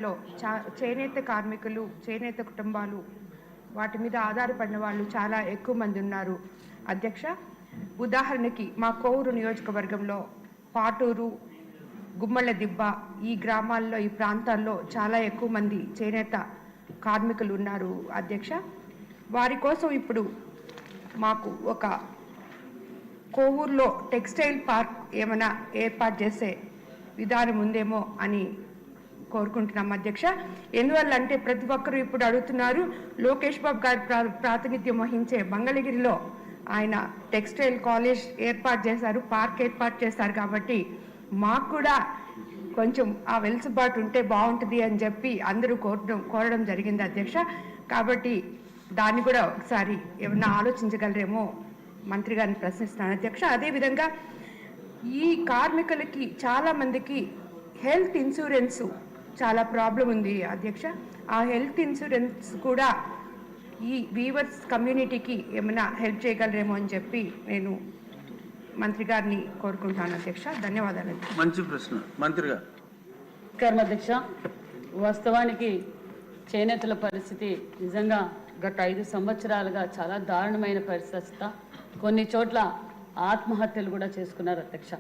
లో చేనేత కార్మికులు, చేనేత కుటుంబాలు వాటి మీద ఆధారపడిన వాళ్ళు చాలా ఎక్కువ మంది ఉన్నారు అధ్యక్ష. ఉదాహరణకి మా కోవూరు నియోజకవర్గంలో పాటూరు, గుమ్మళ్ళ దిబ్బ ఈ గ్రామాల్లో ఈ ప్రాంతాల్లో చాలా ఎక్కువ మంది చేనేత కార్మికులు ఉన్నారు అధ్యక్ష. వారి కోసం ఇప్పుడు మాకు ఒక కోవూరులో టెక్స్టైల్ పార్క్ ఏమైనా ఏర్పాటు చేసే విధానం ఉందేమో అని కోరుకుంటున్నాం అధ్యక్ష. ఎందువల్ల అంటే ప్రతి ఒక్కరూ ఇప్పుడు అడుగుతున్నారు, లోకేష్ బాబు గారు ప్రాతినిధ్యం వహించే మంగళగిరిలో ఆయన టెక్స్టైల్ కాలేజ్ ఏర్పాటు చేశారు, పార్క్ ఏర్పాటు చేశారు. కాబట్టి మాకు కూడా కొంచెం ఆ వెలుసుబాటు ఉంటే బాగుంటుంది అని చెప్పి అందరూ కోరడం జరిగింది అధ్యక్ష. కాబట్టి దాన్ని కూడా ఒకసారి ఏమన్నా ఆలోచించగలరేమో మంత్రి గారిని ప్రశ్నిస్తున్నాను అధ్యక్ష. అదేవిధంగా ఈ కార్మికులకి చాలామందికి హెల్త్ ఇన్సూరెన్సు చాలా ప్రాబ్లం ఉంది అధ్యక్ష. ఆ హెల్త్ ఇన్సూరెన్స్ కూడా ఈ వీవర్స్ కమ్యూనిటీకి ఏమైనా హెల్ప్ చేయగలరేమో అని చెప్పి నేను మంత్రి గారిని కోరుకుంటున్నాను అధ్యక్ష. ధన్యవాదాలు. మంచి ప్రశ్న మంత్రి గారు. అధ్యక్ష, వాస్తవానికి చేనేతల పరిస్థితి నిజంగా గత 5 సంవత్సరాలుగా చాలా దారుణమైన పరిస్థితి. కొన్ని చోట్ల ఆత్మహత్యలు కూడా చేసుకున్నారు అధ్యక్ష.